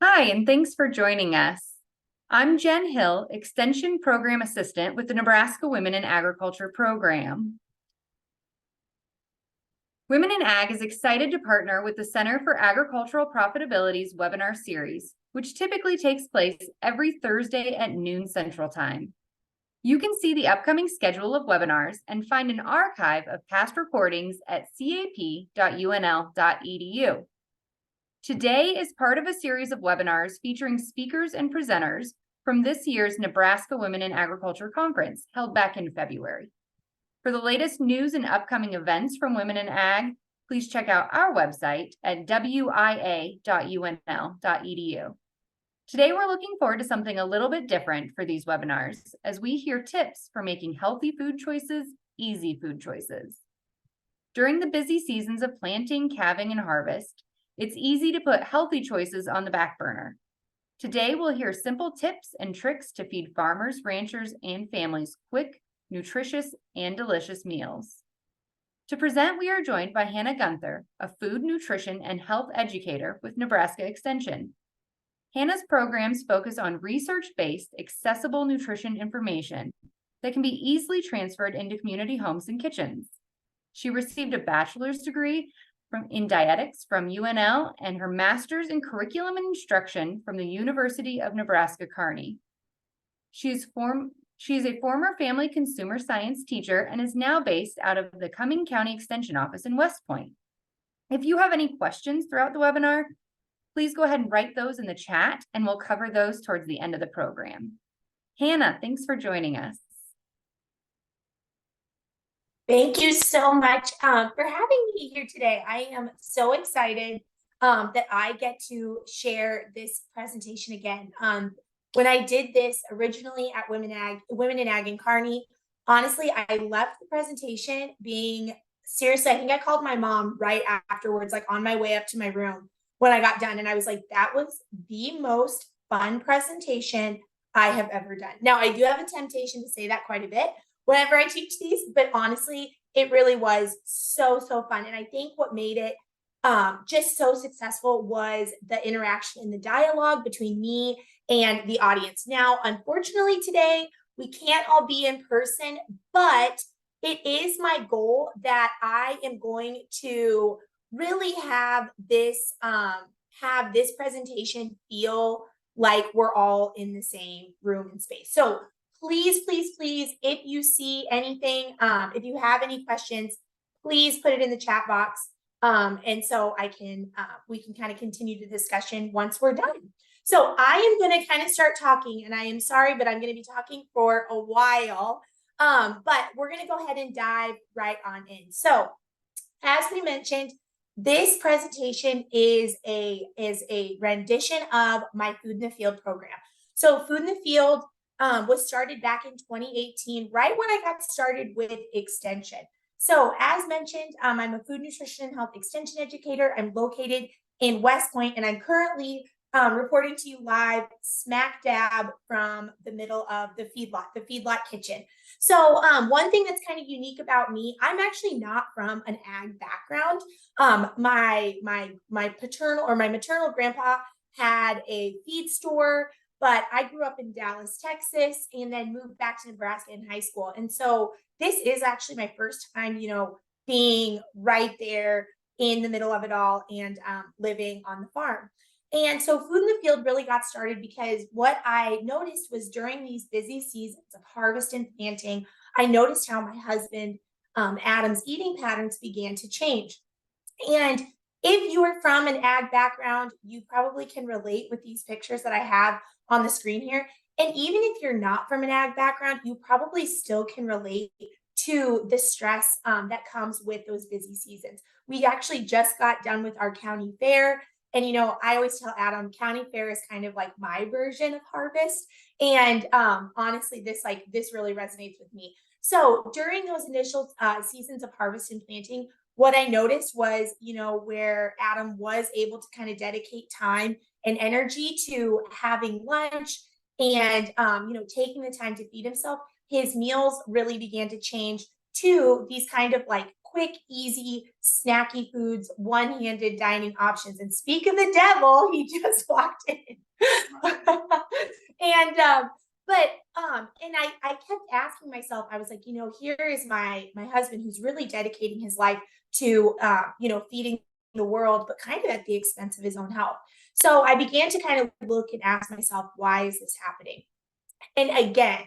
Hi, and thanks for joining us. I'm Jen Hill, Extension Program Assistant with the Nebraska Women in Agriculture program. Women in Ag is excited to partner with the Center for Agricultural Profitability's webinar series, which typically takes place every Thursday at noon Central Time. You can see the upcoming schedule of webinars and find an archive of past recordings at cap.unl.edu. Today is part of a series of webinars featuring speakers and presenters from this year's Nebraska Women in Agriculture Conference held back in February. For the latest news and upcoming events from Women in Ag, please check out our website at wia.unl.edu. Today, we're looking forward to something a little bit different for these webinars as we hear tips for making healthy food choices easy food choices. During the busy seasons of planting, calving, and harvest, it's easy to put healthy choices on the back burner. Today, we'll hear simple tips and tricks to feed farmers, ranchers, and families quick, nutritious, and delicious meals. To present, we are joined by Hannah Guenther, a food, nutrition, and health educator with Nebraska Extension. Hannah's programs focus on research-based, accessible nutrition information that can be easily transferred into community homes and kitchens. She received a bachelor's degree in dietetics from UNL and her master's in curriculum and instruction from the University of Nebraska-Kearney. She is a former family consumer science teacher and is now based out of the Cumming County Extension Office in West Point. If you have any questions throughout the webinar, please go ahead and write those in the chat and we'll cover those towards the end of the program. Hannah, thanks for joining us. Thank you so much for having me here today. I am so excited that I get to share this presentation again. When I did this originally at Women in Ag in Kearney, honestly, I left the presentation being seriously, I think I called my mom right afterwards, like on my way up to my room when I got done. And I was like, that was the most fun presentation I have ever done. Now, I do have a temptation to say that quite a bit whenever I teach these, but honestly, it really was so fun. And I think what made it just so successful was the interaction and the dialogue between me and the audience. Now, unfortunately today, we can't all be in person, but it is my goal that I am going to really have this presentation feel like we're all in the same room and space. So please, if you see anything, if you have any questions, please put it in the chat box. And so we can kind of continue the discussion once we're done. So I am going to kind of start talking, and I am sorry, but I'm going to be talking for a while. But we're going to go ahead and dive right on in. So as we mentioned, this presentation is a rendition of my Food in the Field program. So Food in the Field was started back in 2018, right when I got started with Extension. So as mentioned, I'm a food nutrition and health extension educator. I'm located in West Point, and I'm currently reporting to you live smack dab from the middle of the feedlot kitchen. So one thing that's kind of unique about me, I'm actually not from an ag background. My maternal grandpa had a feed store, but I grew up in Dallas, Texas, and then moved back to Nebraska in high school. And so this is actually my first time, being right there in the middle of it all and living on the farm. And so Food in the Field really got started because what I noticed was during these busy seasons of harvest and planting, I noticed how my husband, Adam's eating patterns began to change. And if you are from an ag background, you probably can relate with these pictures that I have on the screen here. And even if you're not from an ag background, you probably still can relate to the stress that comes with those busy seasons. We actually just got done with our county fair. And, I always tell Adam, county fair is kind of like my version of harvest. And honestly, this really resonates with me. So during those initial seasons of harvest and planting, what I noticed was, where Adam was able to kind of dedicate time and energy to having lunch and, taking the time to feed himself, his meals really began to change to these kind of like quick, easy, snacky foods, one-handed dining options. And speak of the devil, he just walked in. And I kept asking myself, I was like, here is my husband who's really dedicating his life to feeding the world, but kind of at the expense of his own health. So I began to kind of look and ask myself, why is this happening? And again,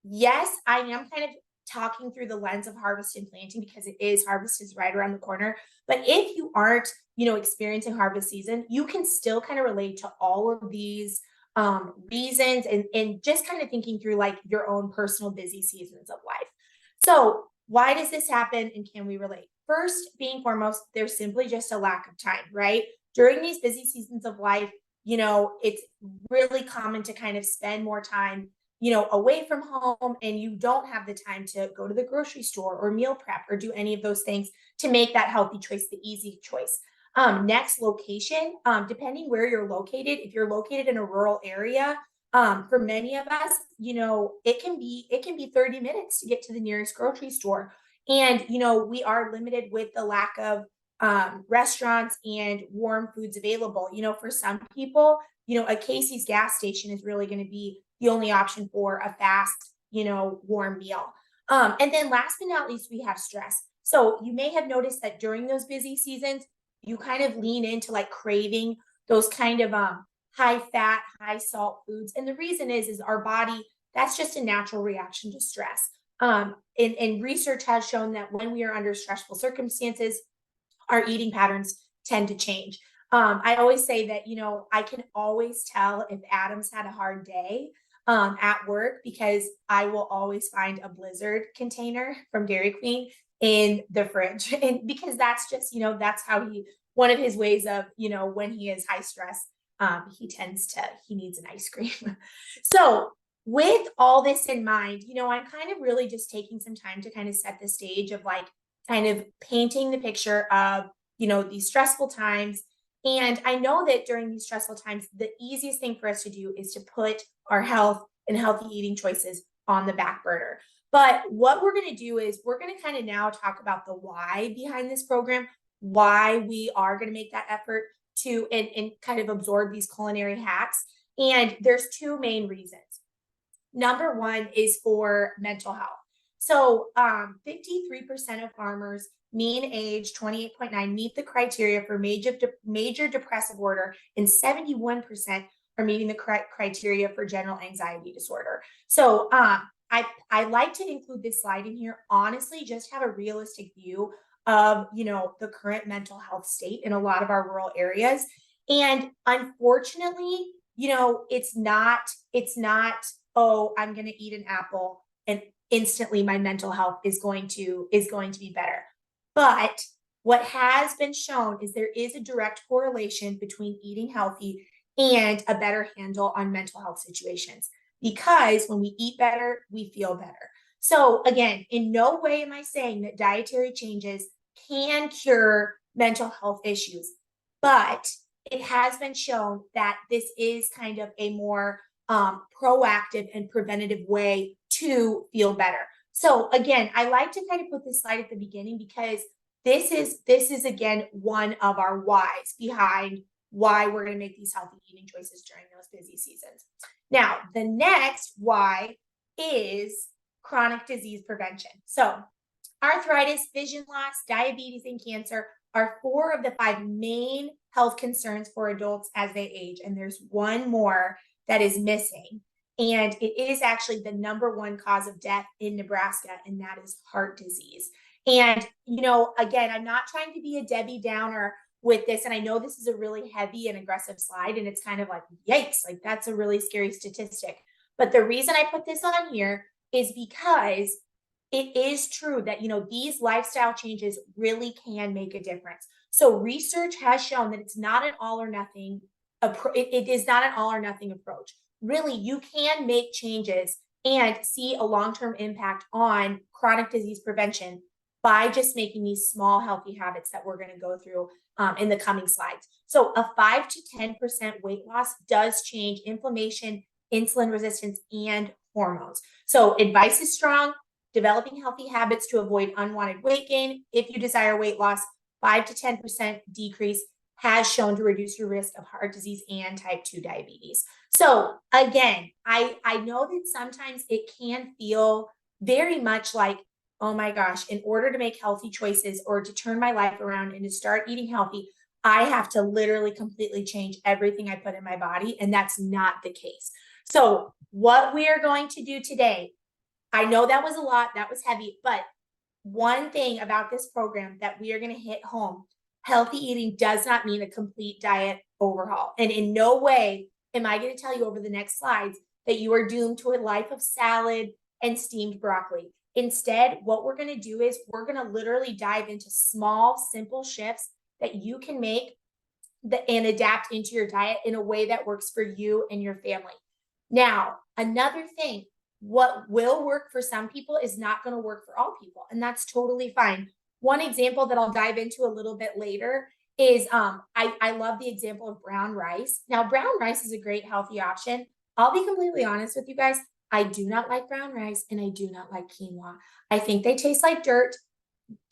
yes, I am kind of talking through the lens of harvest and planting because harvest is right around the corner. But if you aren't, experiencing harvest season, you can still kind of relate to all of these reasons and just kind of thinking through like your own personal busy seasons of life. So why does this happen and can we relate? First, being foremost, there's simply just a lack of time, right? During these busy seasons of life, it's really common to kind of spend more time away from home, and you don't have the time to go to the grocery store or meal prep or do any of those things to make that healthy choice the easy choice. Next, location. Depending where you're located, if you're located in a rural area, for many of us, it can be 30 minutes to get to the nearest grocery store. And, we are limited with the lack of restaurants and warm foods available. For some people, a Casey's gas station is really going to be the only option for a fast, warm meal. And then last but not least, we have stress. So you may have noticed that during those busy seasons, you kind of lean into like craving those kind of high fat, high salt foods. And the reason is our body, that's just a natural reaction to stress. And research has shown that when we are under stressful circumstances, our eating patterns tend to change. I always say that, I can always tell if Adam's had a hard day at work because I will always find a Blizzard container from Dairy Queen in the fridge. And because that's just, that's how one of his ways of, when he is high stress, he needs an ice cream. So with all this in mind, I'm kind of really just taking some time to kind of set the stage of like kind of painting the picture of, these stressful times. And I know that during these stressful times, the easiest thing for us to do is to put our health and healthy eating choices on the back burner. But what we're going to do is we're going to kind of now talk about the why behind this program, why we are going to make that effort to and kind of absorb these culinary hacks. And there's two main reasons. Number one is for mental health. So 53% of farmers, mean age 28.9, meet the criteria for major depressive order, and 71% are meeting the criteria for general anxiety disorder. So I like to include this slide in here, honestly, just have a realistic view of, the current mental health state in a lot of our rural areas. And unfortunately, it's not, oh, I'm going to eat an apple and instantly my mental health is going to be better. But what has been shown is there is a direct correlation between eating healthy and a better handle on mental health situations, because when we eat better, we feel better. So again, in no way am I saying that dietary changes can cure mental health issues, but it has been shown that this is kind of a more proactive and preventative way to feel better. So again, I like to kind of put this slide at the beginning because this is again one of our whys behind why we're going to make these healthy eating choices during those busy seasons. Now, the next why is chronic disease prevention. So arthritis, vision loss, diabetes, and cancer are 4 of the 5 main health concerns for adults as they age. And there's one more that is missing. And it is actually the number 1 cause of death in Nebraska, and that is heart disease. And, again, I'm not trying to be a Debbie Downer with this. And I know this is a really heavy and aggressive slide, and it's kind of like, yikes, like that's a really scary statistic. But the reason I put this on here is because it is true that, these lifestyle changes really can make a difference. So research has shown that it's not an all or nothing. It is not an all or nothing approach. Really, you can make changes and see a long-term impact on chronic disease prevention by just making these small healthy habits that we're going to go through in the coming slides. So a 5 to 10% weight loss does change inflammation, insulin resistance, and hormones. So advice is strong. developing healthy habits to avoid unwanted weight gain. If you desire weight loss, 5 to 10% decrease has shown to reduce your risk of heart disease and type 2 diabetes. So again, I know that sometimes it can feel very much like, oh my gosh, in order to make healthy choices or to turn my life around and to start eating healthy, I have to literally completely change everything I put in my body. And that's not the case. So what we are going to do today, I know that was a lot, that was heavy, but one thing about this program that we are going to hit home, healthy eating does not mean a complete diet overhaul. And in no way am I going to tell you over the next slides that you are doomed to a life of salad and steamed broccoli. Instead, what we're going to do is we're going to literally dive into small, simple shifts that you can make and adapt into your diet in a way that works for you and your family. Now, another thing, what will work for some people is not going to work for all people, and that's totally fine. One example that I'll dive into a little bit later is I love the example of brown rice. Now, brown rice is a great healthy option. I'll be completely honest with you guys. I do not like brown rice and I do not like quinoa. I think they taste like dirt.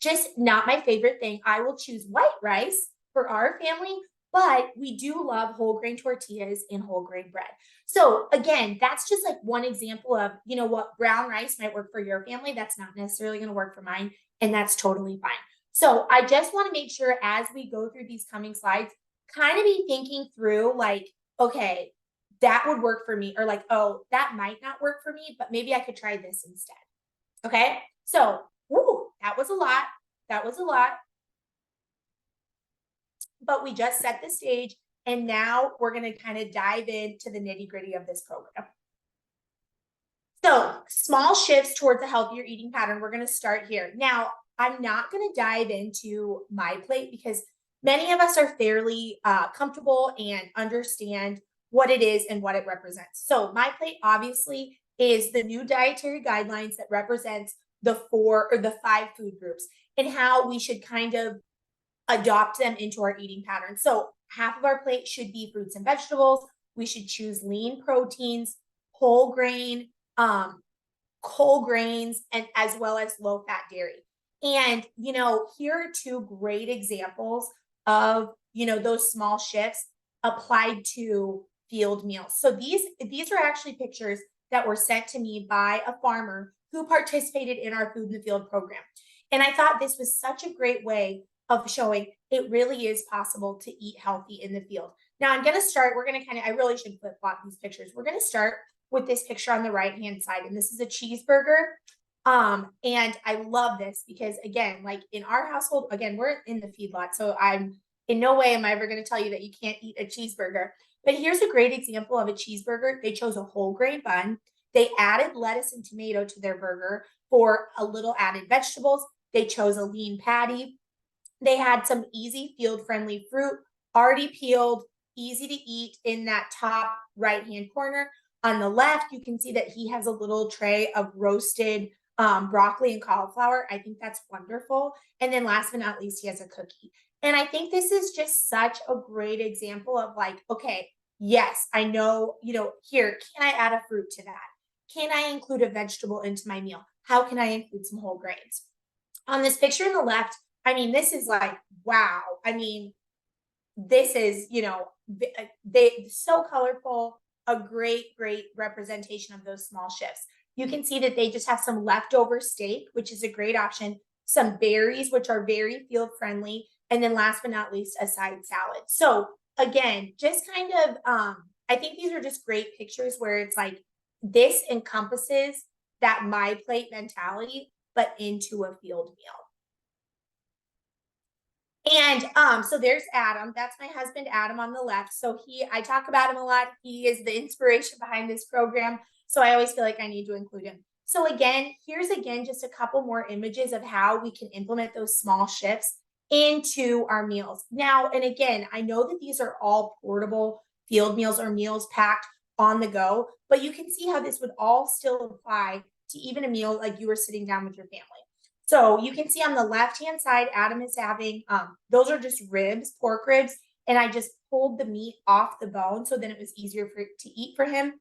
Just not my favorite thing. I will choose white rice for our family, but we do love whole grain tortillas and whole grain bread. So again, that's just like one example of, you know what, brown rice might work for your family. That's not necessarily going to work for mine, and that's totally fine. So I just want to make sure as we go through these coming slides, kind of be thinking through like, okay, that would work for me, or like, oh, that might not work for me, but maybe I could try this instead. Okay. So, woo, that was a lot. That was a lot. But we just set the stage, and now we're going to kind of dive into the nitty-gritty of this program. So, small shifts towards a healthier eating pattern. We're going to start here. Now, I'm not going to dive into my plate because many of us are fairly comfortable and understand what it is and what it represents. So, my plate obviously is the new dietary guidelines that represents the 4 or the 5 food groups and how we should kind of adopt them into our eating pattern. So half of our plate should be fruits and vegetables. We should choose lean proteins, whole grains, and as well as low fat dairy. And, you know, here are 2 great examples of, you know, those small shifts applied to field meals. So these are actually pictures that were sent to me by a farmer who participated in our Food in the Field program. And I thought this was such a great way of showing it really is possible to eat healthy in the field. Now I'm going to start, we're going to I really should flip flop these pictures. We're going to start with this picture on the right-hand side. And this is a cheeseburger. And I love this because again, like in our household, again, we're in the feedlot. So I'm in no way am I ever going to tell you that you can't eat a cheeseburger, but here's a great example of a cheeseburger. They chose a whole grain bun. They added lettuce and tomato to their burger for a little added vegetables. They chose a lean patty. They had some easy field-friendly fruit, already peeled, easy to eat in that top right-hand corner. On the left, you can see that he has a little tray of roasted broccoli and cauliflower. I think that's wonderful. And then last but not least, he has a cookie. And I think this is just such a great example of like, okay, yes, I know, you know, here, can I add a fruit to that? Can I include a vegetable into my meal? How can I include some whole grains? On this picture on the left, I mean, this is like, wow. I mean, this is, you know, they so colorful, a great, great representation of those small shifts. You can see that they just have some leftover steak, which is a great option, some berries, which are very field friendly, and then last but not least, a side salad. So again, just kind of, I think these are just great pictures where it's like, this encompasses that my plate mentality, but into a field meal. And so there's Adam. That's my husband, Adam, on the left. So I talk about him a lot. He is the inspiration behind this program. So I always feel like I need to include him. So again, here's just a couple more images of how we can implement those small shifts into our meals. Now, and again, I know that these are all portable field meals or meals packed on the go, but you can see how this would all still apply to even a meal like you were sitting down with your family. So you can see on the left-hand side, Adam is having, those are just ribs, pork ribs, and I just pulled the meat off the bone so then it was easier to eat for him.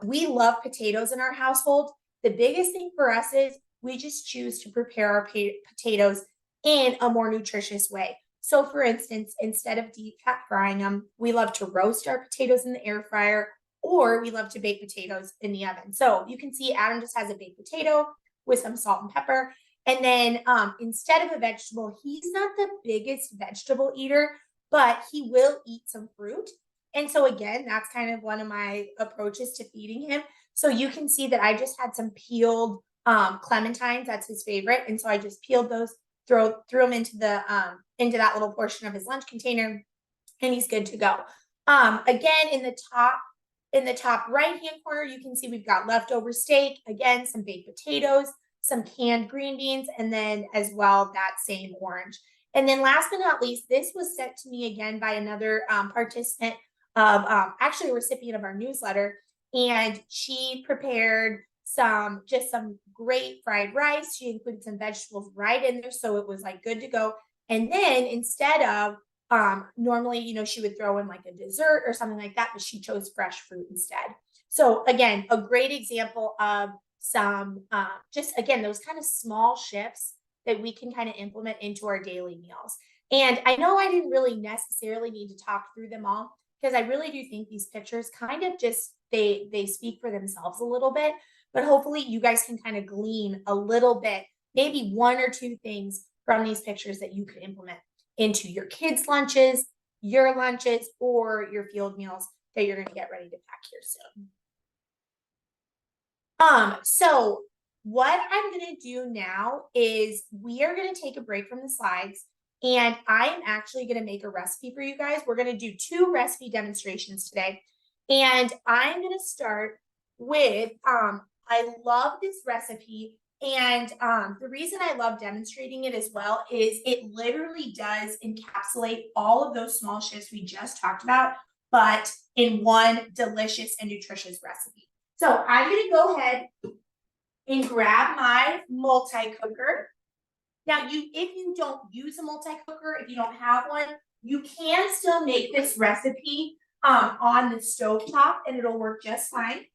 We love potatoes in our household. The biggest thing for us is we just choose to prepare our potatoes in a more nutritious way. So for instance, instead of deep fat frying them, we love to roast our potatoes in the air fryer, or we love to bake potatoes in the oven. So you can see Adam just has a baked potato with some salt and pepper. And then instead of a vegetable, he's not the biggest vegetable eater, but he will eat some fruit. And so again, that's kind of one of my approaches to feeding him. So you can see that I just had some peeled clementines. That's his favorite. And so I just peeled those, threw them into that little portion of his lunch container, and he's good to go. Again, in the top right hand corner, you can see we've got leftover steak, again, some baked potatoes, some canned green beans, and then as well that same orange. And then last but not least, this was sent to me again by another participant of actually a recipient of our newsletter, and she prepared some great fried rice. She included some vegetables right in there, so it was like good to go. And then instead of normally, you know, she would throw in like a dessert or something like that, but she chose fresh fruit instead. So again, a great example of some just again those kind of small shifts that we can kind of implement into our daily meals. And I know I didn't really necessarily need to talk through them all, because I really do think these pictures kind of just they speak for themselves a little bit, but hopefully you guys can kind of glean a little bit, maybe one or two things from these pictures that you could implement into your kids' lunches, your lunches, or your field meals that you're going to get ready to pack here soon. So what I'm going to do now is we are going to take a break from the slides, and I am actually going to make a recipe for you guys. We're going to do 2 recipe demonstrations today, and I'm going to start with, I love this recipe. And the reason I love demonstrating it as well is it literally does encapsulate all of those small shifts we just talked about, but in one delicious and nutritious recipe. So I'm going to go ahead and grab my multi-cooker. Now, if you don't use a multi-cooker, if you don't have one, you can still make this recipe on the stovetop, and it'll work just fine.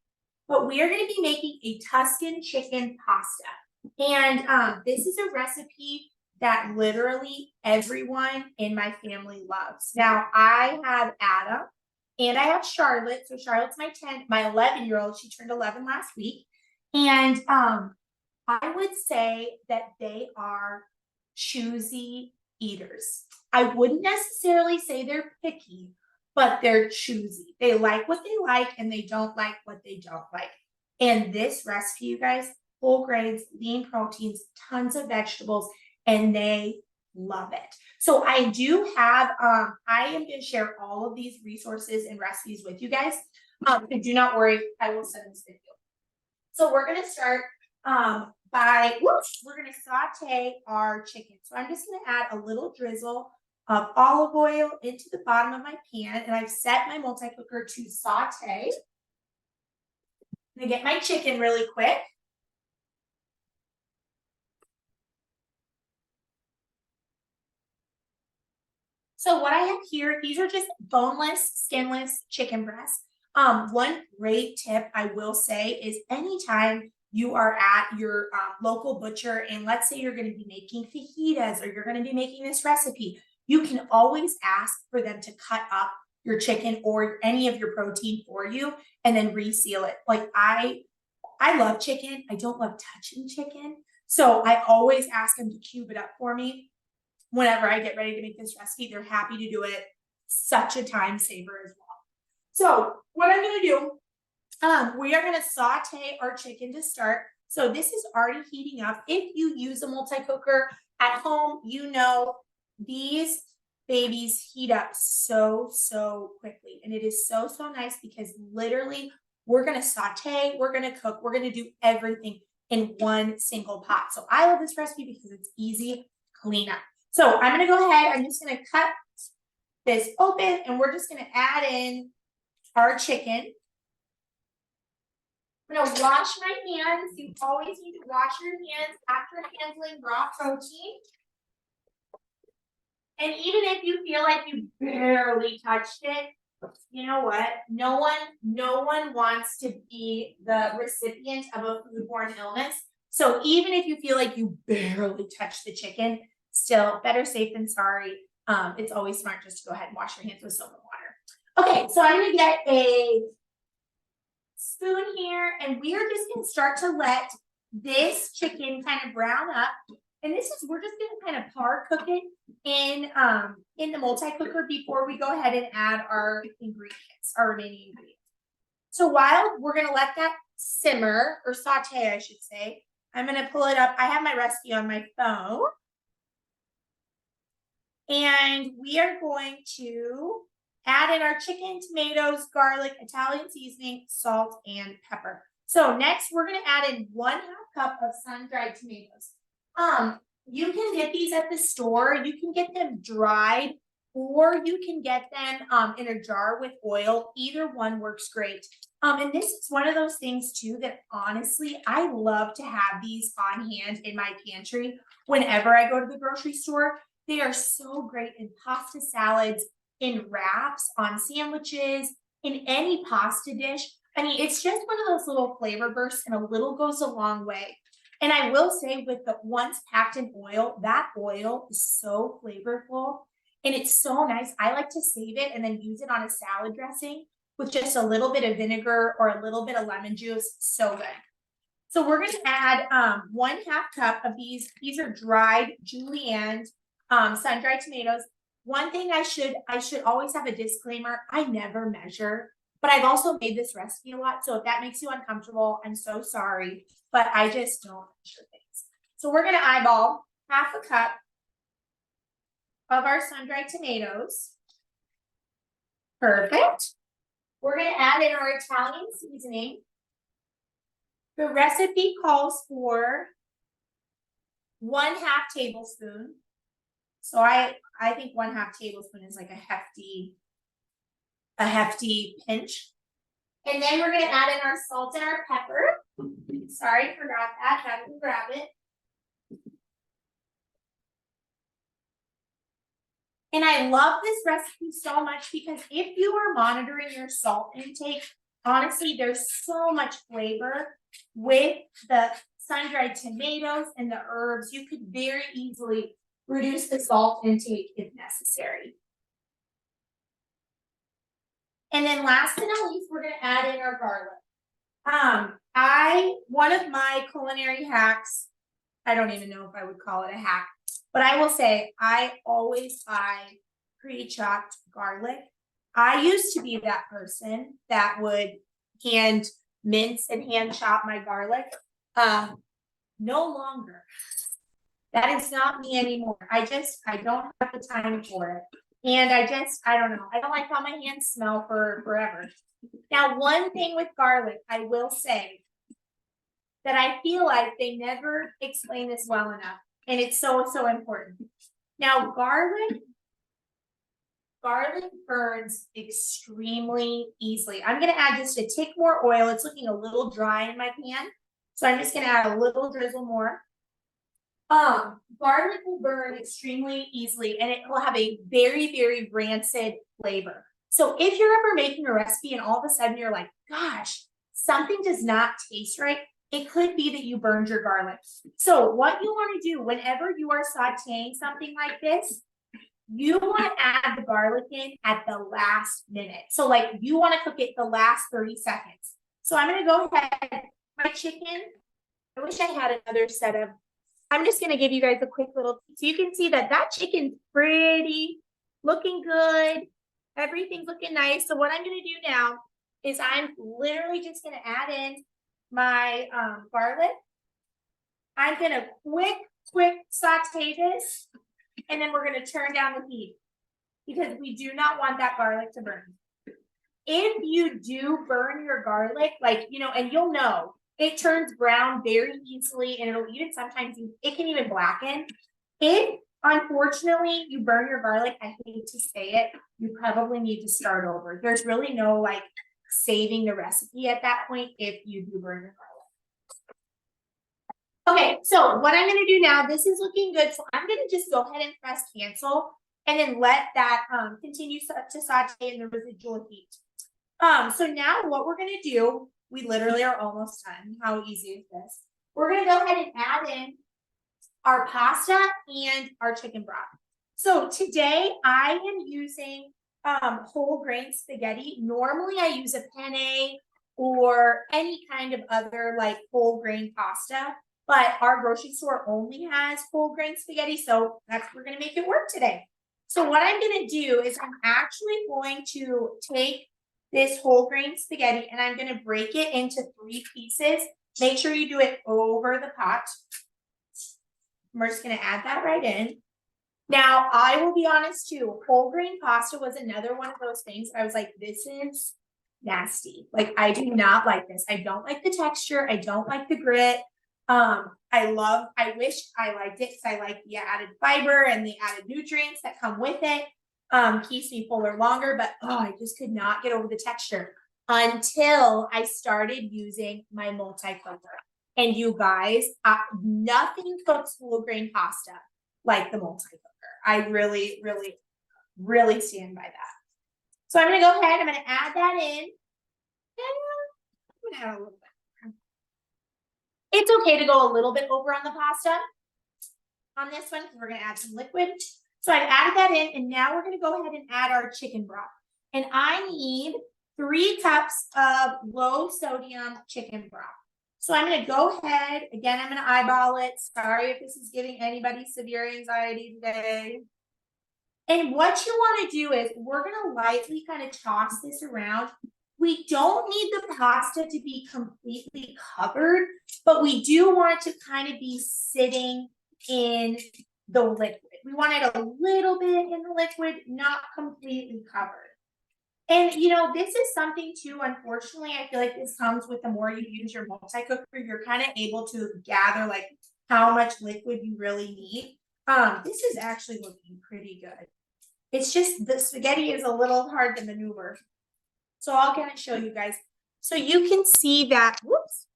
But we are going to be making a Tuscan chicken pasta. And this is a recipe that literally everyone in my family loves. Now, I have Adam and I have Charlotte. So Charlotte's my 11-year-old. She turned 11 last week. And I would say that they are choosy eaters. I wouldn't necessarily say they're picky, but they're choosy. They like what they like and they don't like what they don't like. And this recipe, you guys, whole grains, lean proteins, tons of vegetables, and they love it. So I do have, I am going to share all of these resources and recipes with you guys. So do not worry, I will send this video. So we're going to start we're going to saute our chicken. So I'm just going to add a little drizzle of olive oil into the bottom of my pan, and I've set my multi-cooker to saute. I'm going to get my chicken really quick. So what I have here, these are just boneless, skinless chicken breasts. One great tip I will say is anytime you are at your local butcher, and let's say you're going to be making fajitas or you're going to be making this recipe, you can always ask for them to cut up your chicken or any of your protein for you and then reseal it. Like I love chicken. I don't love touching chicken. So I always ask them to cube it up for me. Whenever I get ready to make this recipe, they're happy to do it. Such a time saver as well. So what I'm going to do, we are going to saute our chicken to start. So this is already heating up. If you use a multi-cooker at home, you know these babies heat up so quickly. And it is so nice because literally we're going to saute, we're going to cook, we're going to do everything in one single pot. So I love this recipe because it's easy clean up. So I'm going to go ahead, I'm just going to cut this open and we're just going to add in our chicken. I'm going to wash my hands. You always need to wash your hands after handling raw protein. And even if you feel like you barely touched it, you know what? No one wants to be the recipient of a foodborne illness. So even if you feel like you barely touched the chicken, still better safe than sorry. It's always smart just to go ahead and wash your hands with soap and water. Okay, so I'm gonna get a spoon here, and we are just gonna start to let this chicken kind of brown up. And we're just gonna kind of par cook it in the multi-cooker before we go ahead and add our ingredients, our remaining ingredients. So while we're gonna let that simmer or saute, I should say, I'm gonna pull it up. I have my recipe on my phone. And we are going to add in our chicken, tomatoes, garlic, Italian seasoning, salt, and pepper. So next we're gonna add in 1/2 cup of sun-dried tomatoes. You can get these at the store. You can get them dried, or you can get them in a jar with oil. Either one works great. And this is one of those things too that honestly, I love to have these on hand in my pantry whenever I go to the grocery store. They are so great in pasta salads, in wraps, on sandwiches, in any pasta dish. I mean, it's just one of those little flavor bursts, and a little goes a long way. And I will say, with the once packed in oil, that oil is so flavorful and it's so nice. I like to save it and then use it on a salad dressing with just a little bit of vinegar or a little bit of lemon juice. So good. So we're going to add 1/2 cup of these. These are dried julienne sun-dried tomatoes. One thing I should always have a disclaimer. I never measure, but I've also made this recipe a lot. So if that makes you uncomfortable, I'm so sorry, but I just don't measure things. So we're going to eyeball 1/2 cup of our sun-dried tomatoes. Perfect. We're going to add in our Italian seasoning. The recipe calls for 1/2 tablespoon. So I think 1/2 tablespoon is like a hefty pinch. And then we're gonna add in our salt and our pepper. Sorry, forgot that. Have to grab it. And I love this recipe so much because if you are monitoring your salt intake, honestly, there's so much flavor with the sun-dried tomatoes and the herbs. You could very easily reduce the salt intake if necessary. And then last but not least, we're gonna add in our garlic. One of my culinary hacks, I don't even know if I would call it a hack, but I will say I always buy pre-chopped garlic. I used to be that person that would hand mince and hand chop my garlic. No longer. That is not me anymore. I don't have the time for it. And I don't know. I don't like how my hands smell for forever. Now, one thing with garlic, I will say that I feel like they never explain this well enough. And it's so, so important. Now, garlic burns extremely easily. I'm going to add just a tick more oil. It's looking a little dry in my pan. So I'm just going to add a little drizzle more. Garlic will burn extremely easily and it will have a very, very rancid flavor. So if you're ever making a recipe and all of a sudden you're like, gosh, something does not taste right, it could be that you burned your garlic. So what you want to do whenever you are sauteing something like this, you want to add the garlic in at the last minute. So like you want to cook it the last 30 seconds. So I'm going to go ahead, my chicken, I wish I had another set of, I'm just going to give you guys a quick little, so you can see that chicken's pretty, looking good. Everything's looking nice. So what I'm going to do now is I'm literally just going to add in my garlic. I'm going to quick saute this, and then we're going to turn down the heat because we do not want that garlic to burn. If you do burn your garlic, like, and you'll know, it turns brown very easily, and it'll even sometimes, it can even blacken. If, unfortunately, you burn your garlic, I hate to say it, you probably need to start over. There's really no, like, saving the recipe at that point if you do burn your garlic. Okay, so what I'm going to do now, this is looking good, so I'm going to just go ahead and press cancel, and then let that continue to saute in the residual heat. So now what we're going to do, we literally are almost done. How easy is this? we're gonna go ahead and add in our pasta and our chicken broth. So today I am using whole grain spaghetti. Normally I use a penne or any kind of other like whole grain pasta, but our grocery store only has whole grain spaghetti, so we're gonna make it work today. So what I'm gonna do is I'm actually going to take this whole grain spaghetti and I'm gonna break it into 3 pieces. Make sure you do it over the pot. We're just gonna add that right in. Now, I will be honest too, whole grain pasta was another one of those things I was like, this is nasty. Like, I do not like this. I don't like the texture. I don't like the grit. I wish I liked it because I like the added fiber and the added nutrients that come with it. Keeps me fuller longer, but I just could not get over the texture until I started using my multi-cooker. And you guys, nothing cooks whole grain pasta like the multi-cooker. I really, really, really stand by that. So I'm gonna go ahead, I'm gonna add that in. I'm gonna add a little bit. It's okay to go a little bit over on the pasta on this one because we're gonna add some liquid. So I've added that in, and now we're gonna go ahead and add our chicken broth. And I need 3 cups of low sodium chicken broth. So I'm gonna go ahead, again, I'm gonna eyeball it. Sorry if this is giving anybody severe anxiety today. And what you wanna do is we're gonna lightly kind of toss this around. We don't need the pasta to be completely covered, but we do want it to kind of be sitting in the liquid. We want it a little bit in the liquid, not completely covered. And you know, this is something too, unfortunately, I feel like this comes with the more you use your multi-cooker, you're kind of able to gather like how much liquid you really need. This is actually looking pretty good. It's just the spaghetti is a little hard to maneuver. So I'll kind of show you guys. So you can see that, whoops.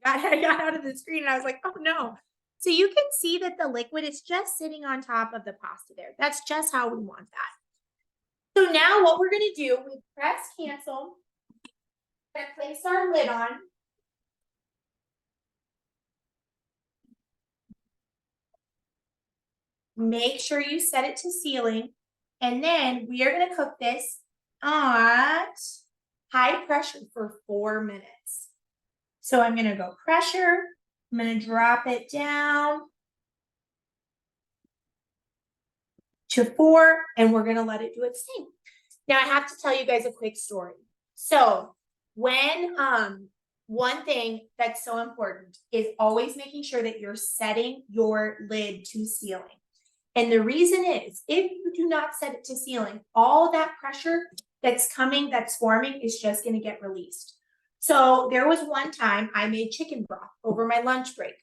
I got out of the screen and I was like, oh no. So you can see that the liquid is just sitting on top of the pasta there. That's just how we want that. So now what we're gonna do, we press cancel. We're gonna place our lid on. Make sure you set it to sealing. And then we are gonna cook this at high pressure for 4 minutes. So I'm gonna go pressure. I'm gonna drop it down to 4, and we're gonna let it do its thing. Now I have to tell you guys a quick story. So when one thing that's so important is always making sure that you're setting your lid to sealing. And the reason is, if you do not set it to sealing, all that pressure that's coming, that's forming, is just gonna get released. So there was one time I made chicken broth over my lunch break.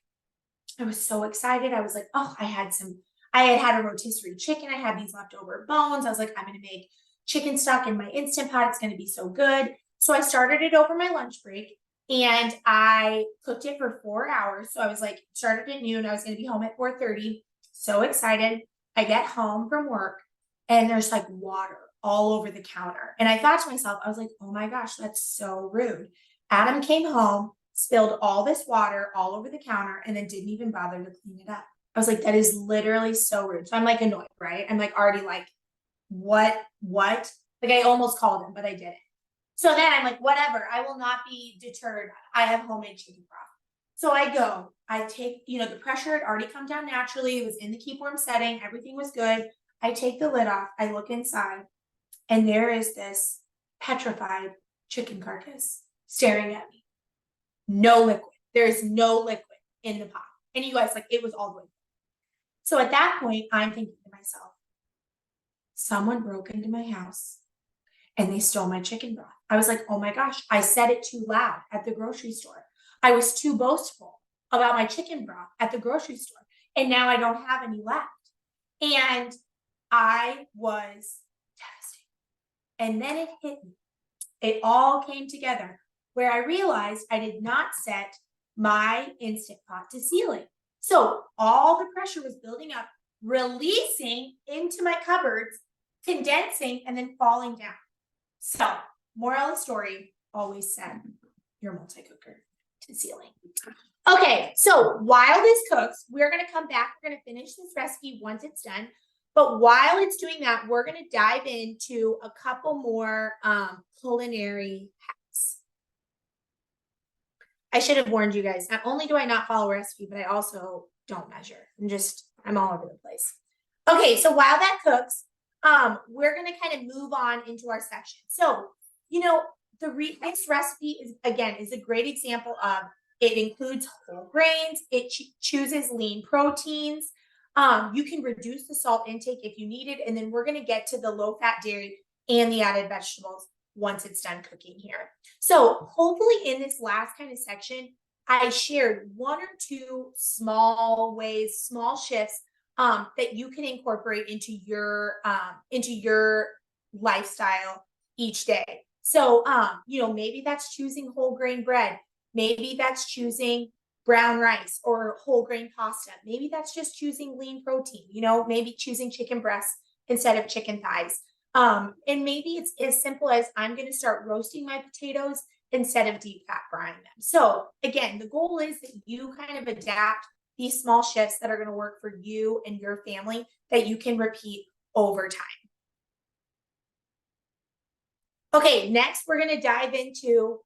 I was so excited. I was like, oh, I had a rotisserie chicken. I had these leftover bones. I was like, I'm gonna make chicken stock in my Instant Pot. It's gonna be so good. So I started it over my lunch break and I cooked it for 4 hours. So I was like, started at noon. I was gonna be home at 4:30. So excited. I get home from work and there's like water all over the counter. And I thought to myself, I was like, oh my gosh, that's so rude. Adam came home, spilled all this water all over the counter, and then didn't even bother to clean it up. I was like, that is literally so rude. So I'm like annoyed, right? I'm like already like, what? Like I almost called him, but I didn't. So then I'm like, whatever, I will not be deterred. I have homemade chicken broth. So I take, you know, the pressure had already come down naturally. It was in the keep warm setting. Everything was good. I take the lid off. I look inside and there is this petrified chicken carcass staring at me. No liquid. There is no liquid in the pot. And you guys, like, it was all liquid. So at that point, I'm thinking to myself, someone broke into my house and they stole my chicken broth. I was like, oh my gosh, I said it too loud at the grocery store. I was too boastful about my chicken broth at the grocery store. And now I don't have any left. And I was devastated. And then it hit me. It all came together where I realized I did not set my Instant Pot to sealing. So all the pressure was building up, releasing into my cupboards, condensing, and then falling down. So moral of the story, always set your multi-cooker to the ceiling. Okay, so while this cooks, we're gonna come back, we're gonna finish this recipe once it's done. But while it's doing that, we're gonna dive into a couple more culinary hacks. I should have warned you guys, not only do I not follow a recipe, but I also don't measure. I'm all over the place. Okay, so while that cooks, we're gonna kind of move on into our section. So, you know, this recipe is a great example of it includes whole grains, it chooses lean proteins. You can reduce the salt intake if you need it, and then we're gonna get to the low-fat dairy and the added vegetables once it's done cooking here. So hopefully in this last kind of section, I shared one or two small ways, small shifts that you can incorporate into your lifestyle each day. So, you know, maybe that's choosing whole grain bread. Maybe that's choosing brown rice or whole grain pasta. Maybe that's just choosing lean protein, you know, maybe choosing chicken breasts instead of chicken thighs. And maybe it's as simple as I'm going to start roasting my potatoes instead of deep fat frying them. So again, the goal is that you kind of adapt these small shifts that are going to work for you and your family that you can repeat over time. Okay, next we're going to dive into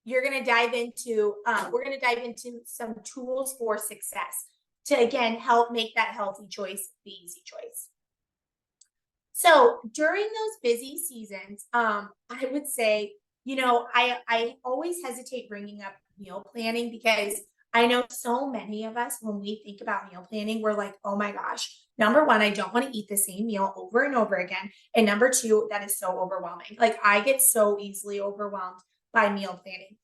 we're going to dive into some tools for success to, again, help make that healthy choice the easy choice. So during those busy seasons, I would say, you know, I always hesitate bringing up meal planning because I know so many of us, when we think about meal planning, we're like, oh my gosh, number one, I don't want to eat the same meal over and over again. And number two, that is so overwhelming. Like I get so easily overwhelmed by meal planning.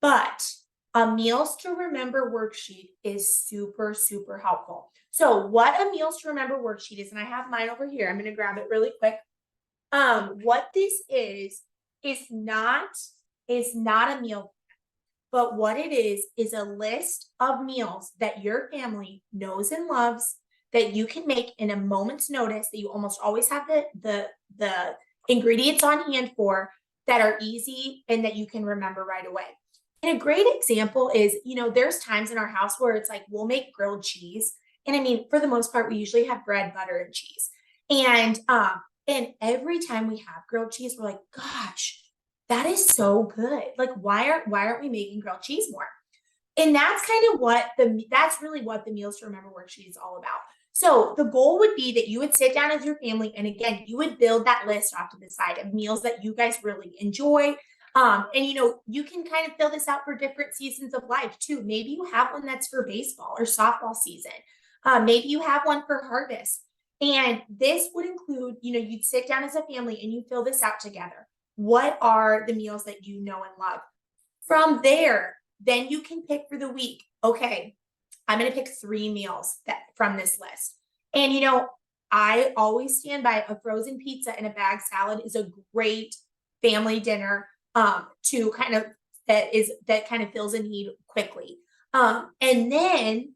But a meals to remember worksheet is super, super helpful. So what a meals to remember worksheet is, and I have mine over here. I'm going to grab it really quick. What this is not a meal, but what it is a list of meals that your family knows and loves that you can make in a moment's notice, that you almost always have the ingredients on hand for, that are easy and that you can remember right away. And a great example is, you know, there's times in our house where it's like, we'll make grilled cheese. And I mean, for the most part, we usually have bread, butter, and cheese. And every time we have grilled cheese, we're like, gosh, that is so good. Like, why aren't we making grilled cheese more? And that's kind of that's really what the Meals to Remember worksheet is all about. So the goal would be that you would sit down as your family, and again, you would build that list off to the side of meals that you guys really enjoy. And you know, you can kind of fill this out for different seasons of life too. Maybe you have one that's for baseball or softball season. Maybe you have one for harvest. And this would include, you know, you'd sit down as a family and you fill this out together. What are the meals that you know and love? From there, then you can pick for the week. Okay, I'm going to pick 3 meals from this list. And, you know, I always stand by a frozen pizza and a bag salad is a great family dinner to kind of that kind of fills a need quickly. And then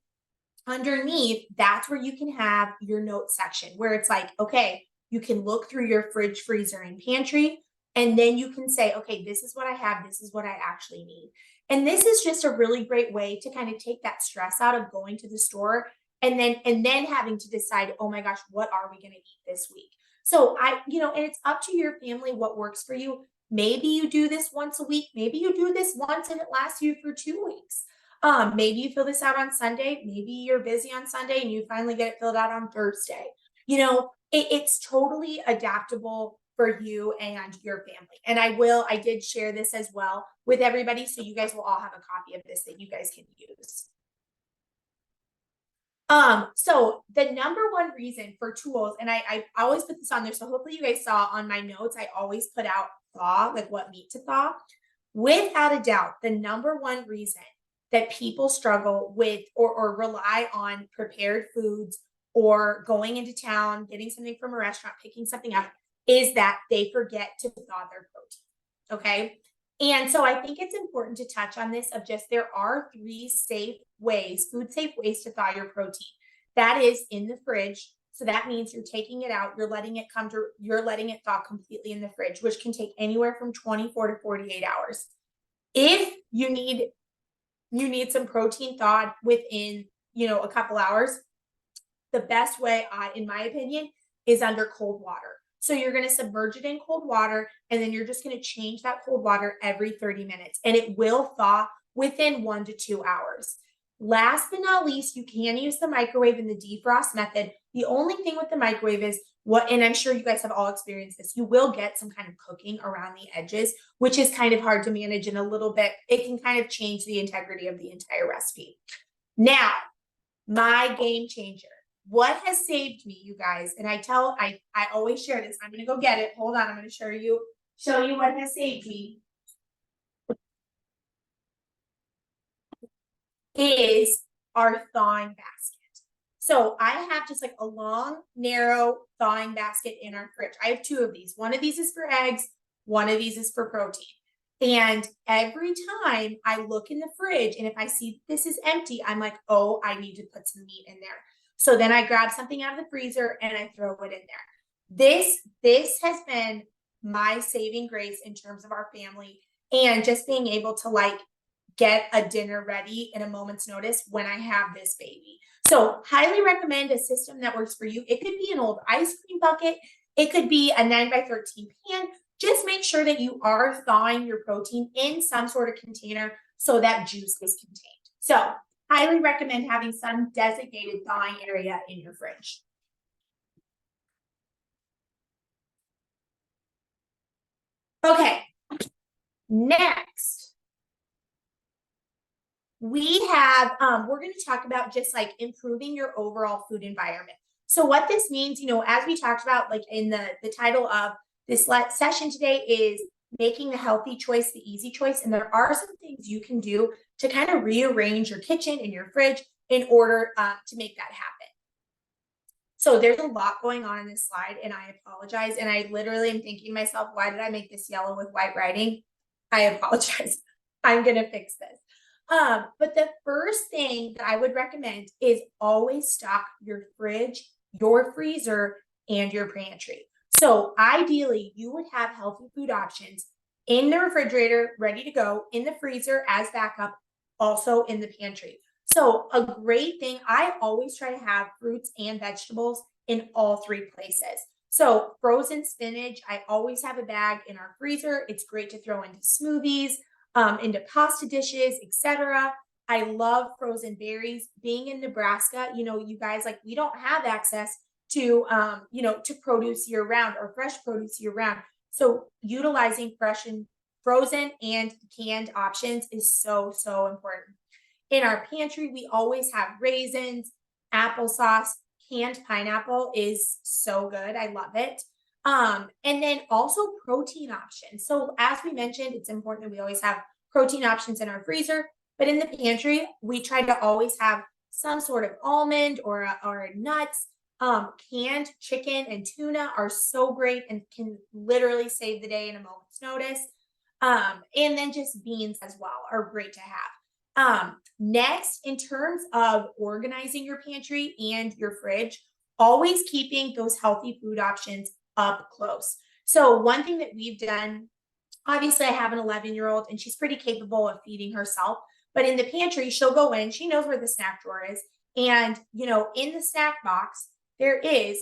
underneath, that's where you can have your notes section where it's like, okay, you can look through your fridge, freezer, and pantry, and then you can say, okay, this is what I have. This is what I actually need. And this is just a really great way to kind of take that stress out of going to the store and then having to decide, oh my gosh, what are we going to eat this week? So you know, and it's up to your family what works for you. Maybe you do this once a week. Maybe you do this once and it lasts you for 2 weeks. Maybe you fill this out on Sunday. Maybe you're busy on Sunday and you finally get it filled out on Thursday. You know, it's totally adaptable for you and your family. And I did share this as well with everybody. So you guys will all have a copy of this that you guys can use. So the number one reason for tools, and I always put this on there. So hopefully you guys saw on my notes, I always put out thaw, like what meat to thaw. Without a doubt, the number one reason that people struggle with or rely on prepared foods or going into town, getting something from a restaurant, picking something up, is that they forget to thaw their protein. Okay. And so I think it's important to touch on this of just, there are 3 food safe ways to thaw your protein. That is in the fridge, So that means you're taking it out, you're letting it thaw completely in the fridge, which can take anywhere from 24 to 48 hours. If you need some protein thawed within, a couple hours, the best way, in my opinion, is under cold water. So you're going to submerge it in cold water, and then you're just going to change that cold water every 30 minutes, and it will thaw within 1 to 2 hours. Last but not least, you can use the microwave in the defrost method. The only thing with the microwave is and I'm sure you guys have all experienced this, you will get some kind of cooking around the edges, which is kind of hard to manage, and a little bit, it can kind of change the integrity of the entire recipe. Now, my game changer. What has saved me, you guys, and I always share this. I'm going to go get it. Hold on. I'm going to show you what has saved me. Is our thawing basket. So I have just like a long, narrow thawing basket in our fridge. I have 2 of these. One of these is for eggs. One of these is for protein. And every time I look in the fridge, and if I see this is empty, I'm like, oh, I need to put some meat in there. So then I grab something out of the freezer and I throw it in there. This has been my saving grace in terms of our family, and just being able to get a dinner ready in a moment's notice when I have this baby. So highly recommend a system that works for you. It could be an old ice cream bucket. It could be a 9x13 pan. Just make sure that you are thawing your protein in some sort of container so that juice is contained. So highly recommend having some designated thawing area in your fridge. Okay, next we have, we're going to talk about just improving your overall food environment. So what this means, as we talked about in the title of this session today, is making the healthy choice the easy choice. And there are some things you can do to kind of rearrange your kitchen and your fridge in order to make that happen. So there's a lot going on in this slide, and I apologize. And I literally am thinking to myself, why did I make this yellow with white writing? I apologize. I'm going to fix this. But the first thing that I would recommend is always stock your fridge, your freezer, and your pantry. So ideally, you would have healthy food options in the refrigerator, ready to go, in the freezer as backup, also in the pantry. So a great thing, I always try to have fruits and vegetables in all 3 places. So frozen spinach, I always have a bag in our freezer. It's great to throw into smoothies, into pasta dishes, etc. I love frozen berries. Being in Nebraska, you guys, we don't have access to, to produce year round or fresh produce year round. So utilizing fresh and frozen and canned options is so, so important. In our pantry, we always have raisins, applesauce, canned pineapple is so good. I love it. And then also protein options. So as we mentioned, it's important that we always have protein options in our freezer, but in the pantry, we try to always have some sort of almond or nuts. Canned chicken and tuna are so great and can literally save the day in a moment's notice. And then just beans as well are great to have. Next, in terms of organizing your pantry and your fridge, always keeping those healthy food options up close. So one thing that we've done, obviously I have an 11-year-old and she's pretty capable of feeding herself, but in the pantry, she'll go in, she knows where the snack drawer is. And, in the snack box, there's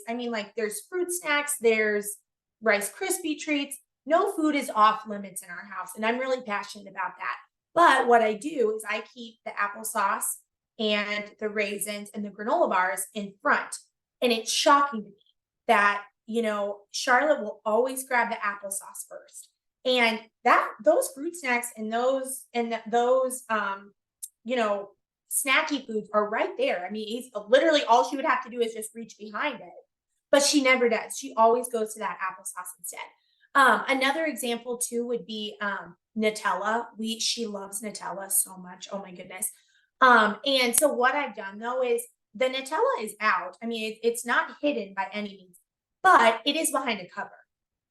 fruit snacks, there's Rice Krispie treats. No food is off limits in our house. And I'm really passionate about that. But what I do is I keep the applesauce and the raisins and the granola bars in front. And it's shocking to me that, Charlotte will always grab the applesauce first. And those fruit snacks and those snacky foods are right there. He's literally, all she would have to do is just reach behind it, but she never does. She always goes to that applesauce instead. Another example too would be Nutella. She loves Nutella so much. Oh my goodness. And so what I've done though is the Nutella is out. It's not hidden by any means, but it is behind a cover.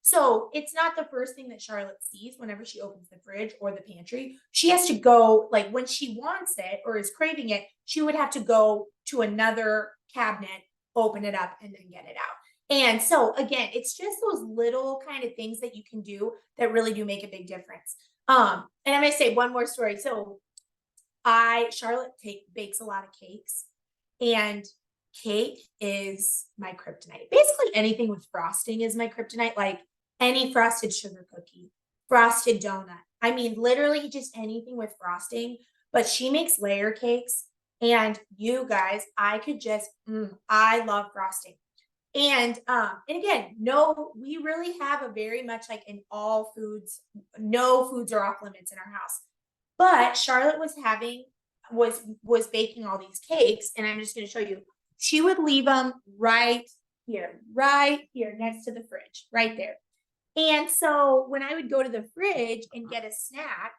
So it's not the first thing that Charlotte sees whenever she opens the fridge or the pantry. She has to go, when she wants it or is craving it, she would have to go to another cabinet open it up, and then get it out. And so again, it's just those little kind of things that you can do that really do make a big difference. And I'm gonna say one more story. So Charlotte bakes a lot of cakes, and cake is my kryptonite. Basically anything with frosting is my kryptonite, like any frosted sugar cookie, frosted donut. I mean, literally just anything with frosting, but she makes layer cakes, and you guys, I could just, I love frosting. And again, no, we really have a very much like in all foods, no foods are off limits in our house. But Charlotte was baking all these cakes, and I'm just going to show you. She would leave them right here next to the fridge, right there. And so when I would go to the fridge and get a snack,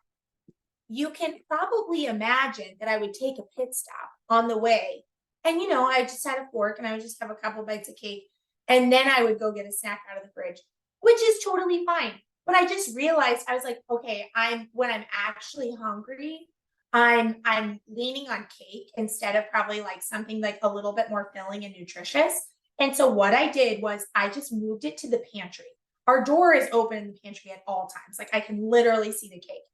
you can probably imagine that I would take a pit stop on the way. And, I just had a fork and I would just have a couple bites of cake. And then I would go get a snack out of the fridge, which is totally fine. But I just realized, I was like, okay, when I'm actually hungry, I'm leaning on cake instead of probably like something like a little bit more filling and nutritious. And so what I did was I just moved it to the pantry. Our door is open in the pantry at all times. Like I can literally see the cake.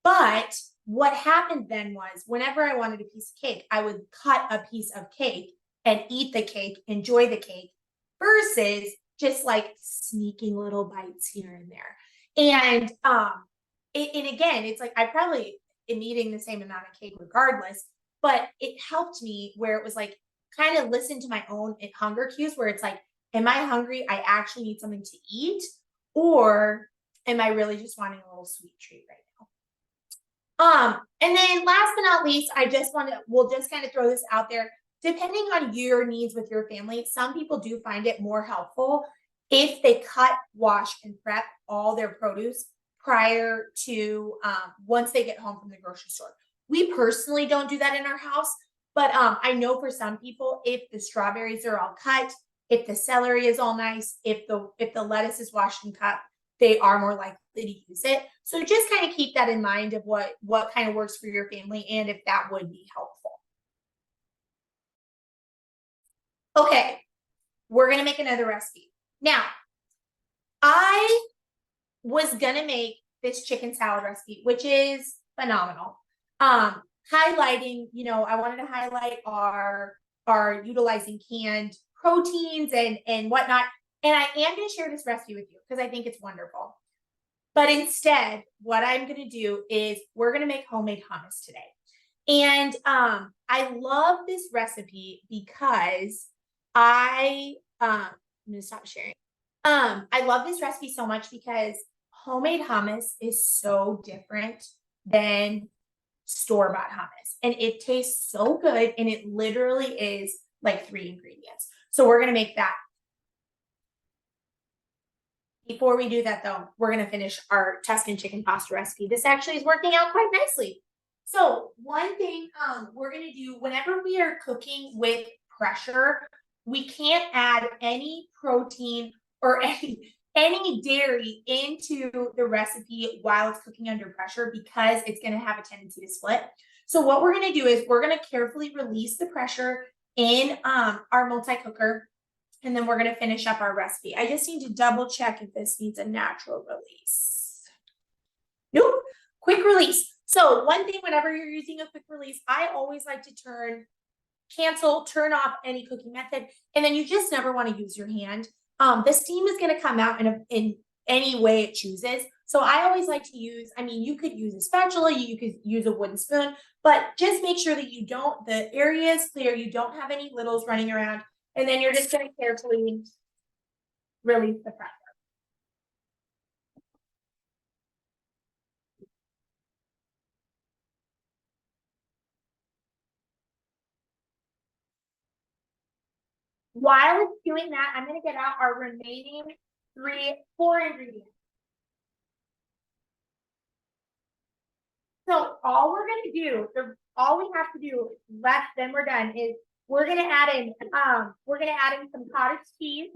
But what happened then was whenever I wanted a piece of cake, I would cut a piece of cake and eat the cake, enjoy the cake, versus just like sneaking little bites here and there. And again, it's like I probably am eating the same amount of cake regardless, but it helped me where it was like kind of listen to my own hunger cues where it's like, am I hungry? I actually need something to eat, or am I really just wanting a little sweet treat right now? And then last but not least, we'll just kind of throw this out there. Depending on your needs with your family, some people do find it more helpful if they cut, wash, and prep all their produce prior to once they get home from the grocery store. We personally don't do that in our house, but I know for some people, if the strawberries are all cut, if the celery is all nice, if the lettuce is washed and cut, they are more likely to use it. So just kind of keep that in mind of what kind of works for your family and if that would be helpful. Okay, we're going to make another recipe. Now, I was going to make this chicken salad recipe, which is phenomenal. Highlighting, I wanted to highlight our utilizing canned proteins and whatnot. And I am going to share this recipe with you because I think it's wonderful. But instead, what I'm going to do is we're going to make homemade hummus today. And I love this recipe because I'm going to stop sharing. I love this recipe so much because homemade hummus is so different than store-bought hummus. And it tastes so good. And it literally is like 3 ingredients. So we're going to make that. Before we do that though, we're going to finish our Tuscan chicken pasta recipe. This actually is working out quite nicely. So one thing we're going to do whenever we are cooking with pressure, we can't add any protein or any dairy into the recipe while it's cooking under pressure because it's going to have a tendency to split. So what we're going to do is we're going to carefully release the pressure in our multi-cooker, and then we're going to finish up our recipe. I just need to double check if this needs a natural release. Nope, quick release. So one thing, whenever you're using a quick release, I always like to turn off any cooking method, and then you just never want to use your hand. The steam is going to come out in any way it chooses. So I always like to use, you could use a spatula, you could use a wooden spoon, but just make sure that the area is clear, you don't have any littles running around, and then you're just going to carefully release the pressure. While it's doing that, I'm going to get out our remaining 4 ingredients. So all we're going to do, all we have to do left, then we're done, is we're going to add in some cottage cheese,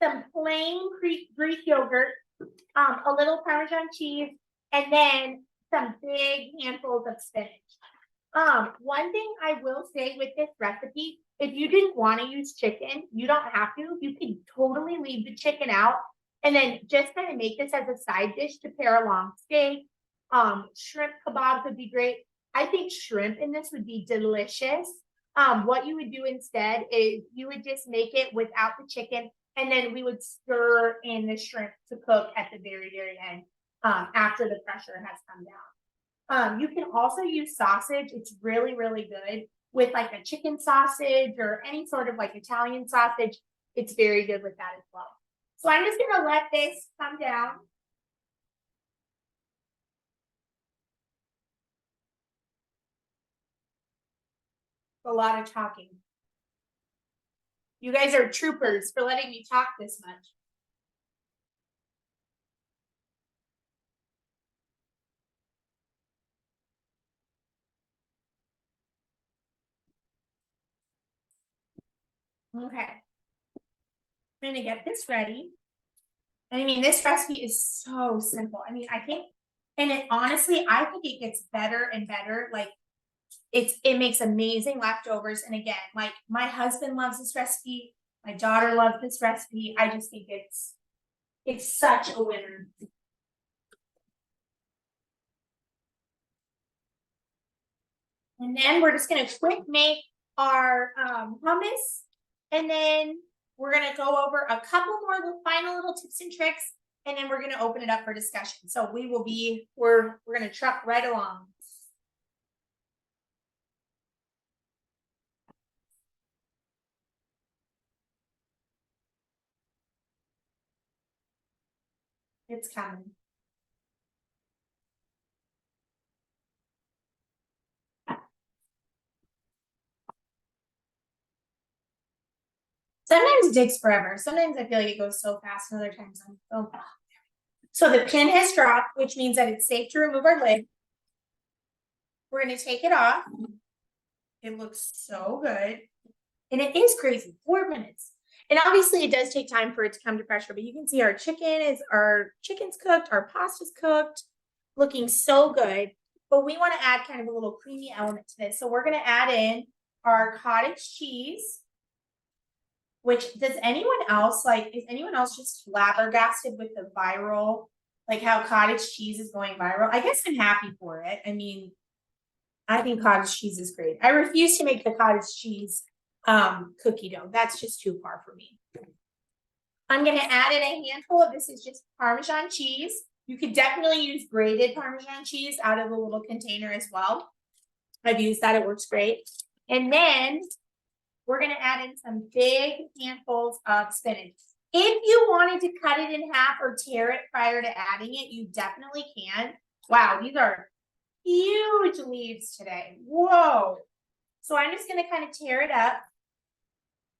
some plain Greek yogurt, a little Parmesan cheese, and then some big handfuls of spinach. One thing I will say with this recipe, if you didn't want to use chicken, you don't have to. You can totally leave the chicken out and then just kind of make this as a side dish to pair along steak. Shrimp kebabs would be great. I think shrimp in this would be delicious. What you would do instead is you would just make it without the chicken, and then we would stir in the shrimp to cook at the very, very end, after the pressure has come down. You can also use sausage. It's really, really good with like a chicken sausage or any sort of like Italian sausage. It's very good with that as well. So I'm just gonna let this come down. A lot of talking. You guys are troopers for letting me talk this much. Okay. I'm gonna get this ready. And I mean, this recipe is so simple. I mean, I think, and it honestly, I think it gets better and better. Like it makes amazing leftovers. And again, like my husband loves this recipe. My daughter loves this recipe. I just think it's such a winner. And then we're just gonna quick make our hummus, and then we're gonna go over a couple more final little tips and tricks, and then we're gonna open it up for discussion. So we're gonna truck right along. It's coming. Sometimes it takes forever. Sometimes I feel like it goes so fast, and other times I'm oh. So the pin has dropped, which means that it's safe to remove our lid. We're gonna take it off. It looks so good. And it is crazy, 4 minutes. And obviously it does take time for it to come to pressure, but you can see our chicken's cooked, our pasta's cooked, looking so good. But we want to add kind of a little creamy element to this. So we're going to add in our cottage cheese, which does anyone else is anyone else just flabbergasted with the viral, like how cottage cheese is going viral? I guess I'm happy for it. I mean, I think cottage cheese is great. I refuse to make the cottage cheese cookie dough. That's just too far for me. I'm going to add in a handful of this is just Parmesan cheese. You could definitely use grated Parmesan cheese out of the little container as well. I've used that, it works great. And then we're going to add in some big handfuls of spinach. If you wanted to cut it in half or tear it prior to adding it, you definitely can. Wow, these are huge leaves today. Whoa. So I'm just going to kind of tear it up.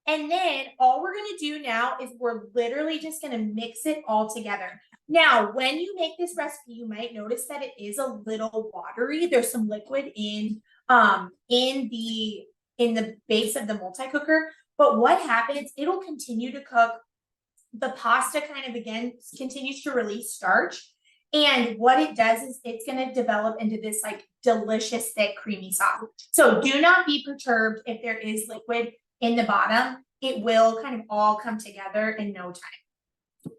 And then all we're going to do now is we're literally just going to mix it all together. Now, when you make this recipe, you might notice that it is a little watery. There's some liquid in the base of the multi-cooker. But what happens, it'll continue to cook. The pasta kind of, again, continues to release starch. And what it does is it's going to develop into this like delicious, thick, creamy sauce. So do not be perturbed if there is liquid in the bottom. It will kind of all come together in no time.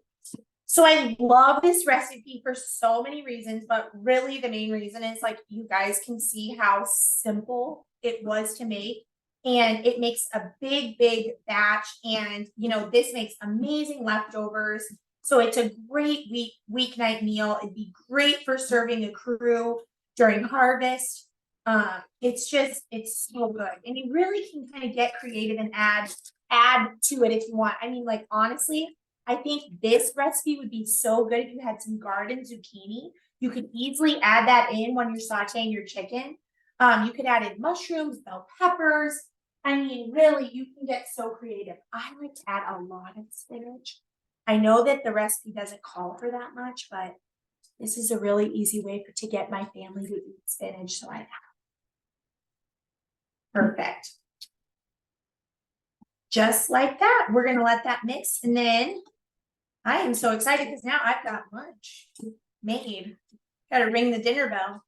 So I love this recipe for so many reasons, but really the main reason is like you guys can see how simple it was to make. And it makes a big, big batch. And, you know, this makes amazing leftovers. So it's a great weeknight meal. It'd be great for serving a crew during harvest. It's so good. And you really can kind of get creative and add to it if you want. I mean, like, honestly, I think this recipe would be so good if you had some garden zucchini. You could easily add that in when you're sauteing your chicken. You could add in mushrooms, bell peppers. I mean, really, you can get so creative. I like to add a lot of spinach. I know that the recipe doesn't call for that much, but this is a really easy way to get my family to eat spinach. So I have. Perfect. Just like that, we're going to let that mix. And then I am so excited because now I've got lunch made. Got to ring the dinner bell.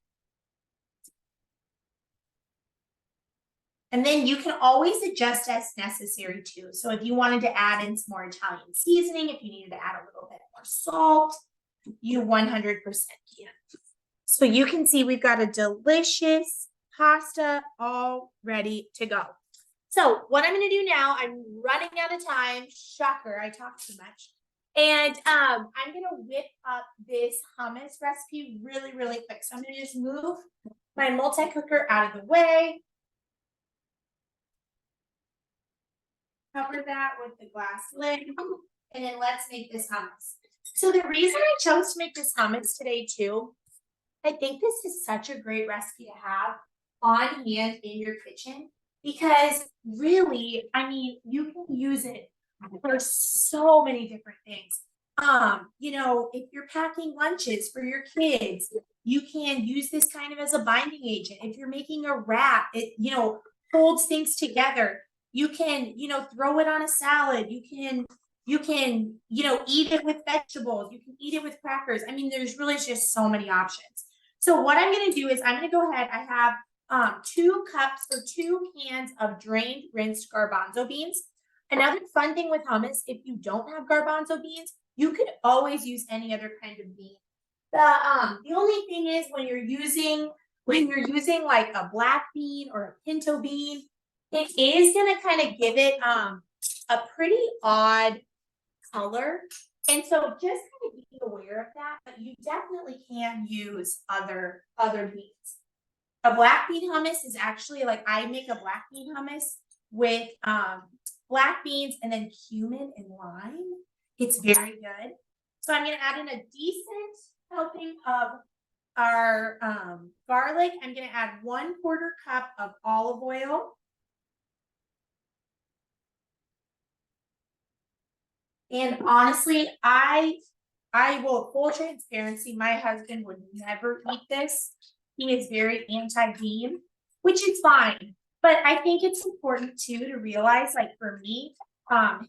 And then you can always adjust as necessary too. So if you wanted to add in some more Italian seasoning, if you needed to add a little bit more salt, you 100% can. So you can see we've got a delicious pasta all ready to go. So what I'm going to do now, I'm running out of time. Shocker, I talked too much. And I'm going to whip up this hummus recipe really, really quick. So I'm going to just move my multi-cooker out of the way. Cover that with the glass lid. And then let's make this hummus. So the reason I chose to make this hummus today too, I think this is such a great recipe to have on hand in your kitchen because really, I mean, you can use it for so many different things. You know, if you're packing lunches for your kids, you can use this kind of as a binding agent. If you're making a wrap, it, you know, holds things together. You can, you know, throw it on a salad. You can, you know, eat it with vegetables. You can eat it with crackers. I mean, there's really just so many options. So what I'm going to do is I'm going to go ahead. I have 2 cups or 2 cans of drained, rinsed garbanzo beans. Another fun thing with hummus, if you don't have garbanzo beans, you could always use any other kind of bean. The only thing is when you're using like a black bean or a pinto bean, it is going to kind of give it a pretty odd color. And so just kind of be aware of that, but you definitely can use other beans. A black bean hummus is actually like I make a black bean hummus with black beans and then cumin and lime. It's very good. So I'm going to add in a decent helping of our garlic. I'm going to add 1/4 cup of olive oil. And honestly, I will, full transparency, my husband would never eat this. He is very anti-bean, which is fine. But I think it's important too to realize, like for me,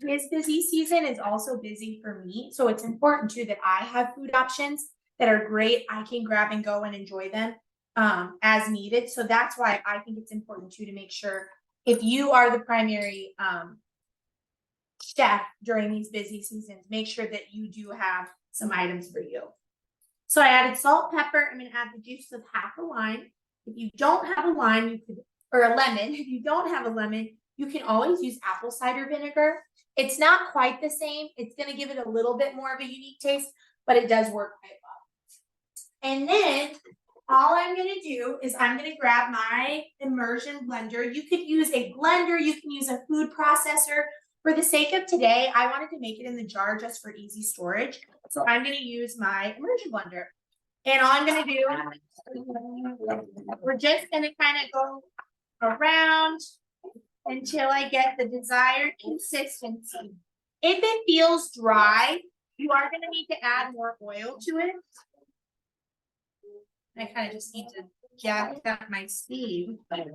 his busy season is also busy for me. So it's important too that I have food options that are great. I can grab and go and enjoy them as needed. So that's why I think it's important too to make sure if you are the primary chef during these busy seasons, make sure that you do have some items for you. So I added salt, pepper. I'm going to add the juice of half a lime. If you don't have a lime, you could, or a lemon. If you don't have a lemon, you can always use apple cider vinegar. It's not quite the same. It's going to give it a little bit more of a unique taste, but it does work quite well. And then all I'm going to do is I'm going to grab my immersion blender. You could use a blender. You can use a food processor. For the sake of today, I wanted to make it in the jar just for easy storage. So I'm going to use my immersion blender. And all I'm going to do, we're just going to kind of go around until I get the desired consistency. If it feels dry, you are going to need to add more oil to it. I kind of just need to jack up my speed. I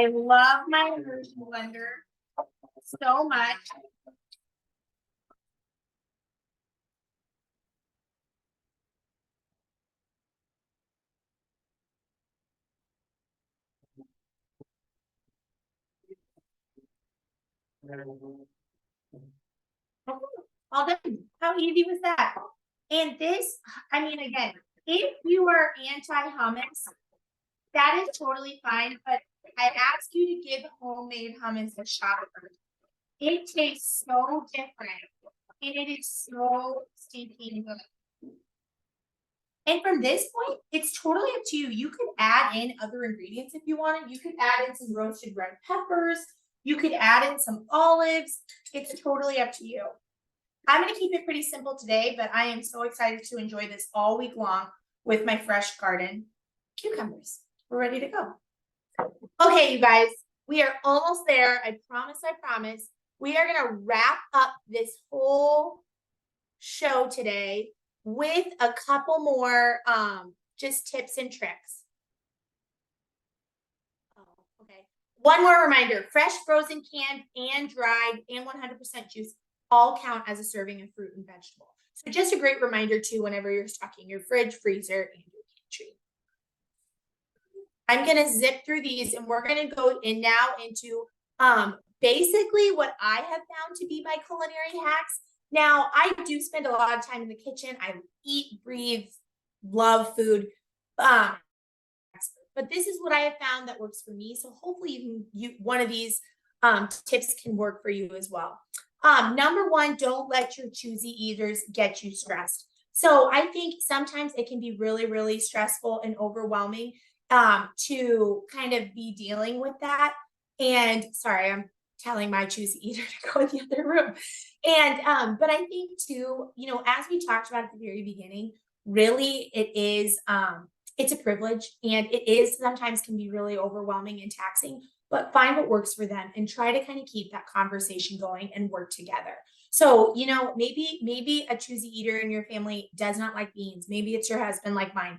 love my immersion blender so much. All done. How easy was that? And this, I mean, again, if you are anti-hummus, that is totally fine, but I ask you to give homemade hummus a shot first. It tastes so different, and it is so stinking good. And from this point, it's totally up to you. You could add in other ingredients if you wanted. You could add in some roasted red peppers. You could add in some olives. It's totally up to you. I'm going to keep it pretty simple today, but I am so excited to enjoy this all week long with my fresh garden cucumbers. We're ready to go. Okay, you guys, we are almost there. I promise. We are going to wrap up this whole show today with a couple more just tips and tricks. Okay. One more reminder, fresh, frozen, canned, and dried, and 100% juice all count as a serving of fruit and vegetable. So just a great reminder too, whenever you're stocking your fridge, freezer, and your pantry. I'm going to zip through these and we're going to go in now into basically what I have found to be my culinary hacks. Now, I do spend a lot of time in the kitchen. I eat, breathe, love food. But this is what I have found that works for me. So hopefully one of these tips can work for you as well. Number one, don't let your choosy eaters get you stressed. So I think sometimes it can be really, really stressful and overwhelming to kind of be dealing with that. And sorry, I'm telling my choosy eater to go in the other room. And but I think too, you know, as we talked about at the very beginning, really it is it's a privilege, and it is sometimes can be really overwhelming and taxing, but find what works for them and try to kind of keep that conversation going and work together. So, you know, maybe a choosy eater in your family does not like beans. Maybe it's your husband like mine.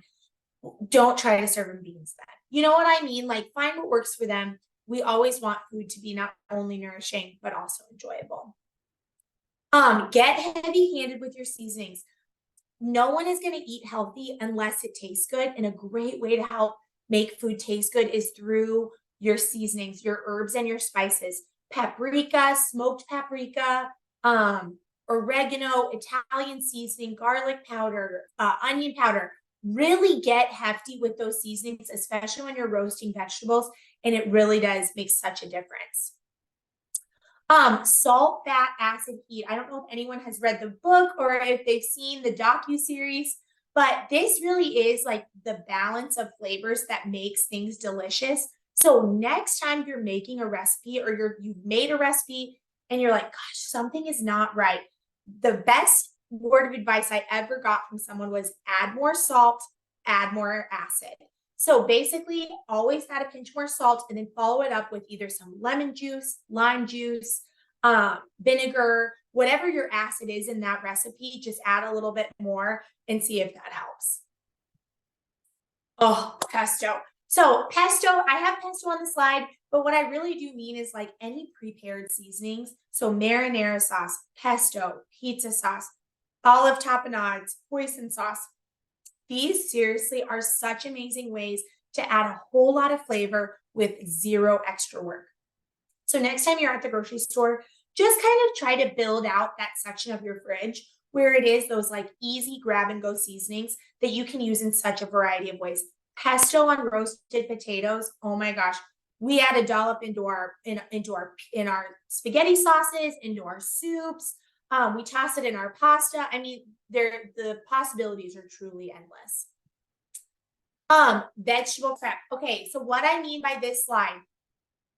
Don't try to serve them beans then. You know what I mean? Like, find what works for them. We always want food to be not only nourishing, but also enjoyable. Get heavy-handed with your seasonings. No one is going to eat healthy unless it tastes good. And a great way to help make food taste good is through your seasonings, your herbs and your spices. Paprika, smoked paprika, oregano, Italian seasoning, garlic powder, onion powder. Really get hefty with those seasonings, especially when you're roasting vegetables. And it really does make such a difference. Salt, fat, acid, heat. I don't know if anyone has read the book or if they've seen the docu-series, but this really is like the balance of flavors that makes things delicious. So next time you're making a recipe or you've made a recipe and you're like, gosh, something is not right. The best word of advice I ever got from someone was add more salt, add more acid. So basically, always add a pinch more salt and then follow it up with either some lemon juice, lime juice, vinegar, whatever your acid is in that recipe, just add a little bit more and see if that helps. Oh, pesto. So pesto, I have pesto on the slide, but what I really do mean is like any prepared seasonings. So marinara sauce, pesto, pizza sauce, olive tapenades, hoisin sauce. These seriously are such amazing ways to add a whole lot of flavor with zero extra work. So next time you're at the grocery store, just kind of try to build out that section of your fridge where it is those like easy grab and go seasonings that you can use in such a variety of ways. Pesto on roasted potatoes. Oh my gosh. We add a dollop into our spaghetti sauces, into our soups. We toss it in our pasta. I mean, the possibilities are truly endless. Vegetable prep. Okay, so what I mean by this slide,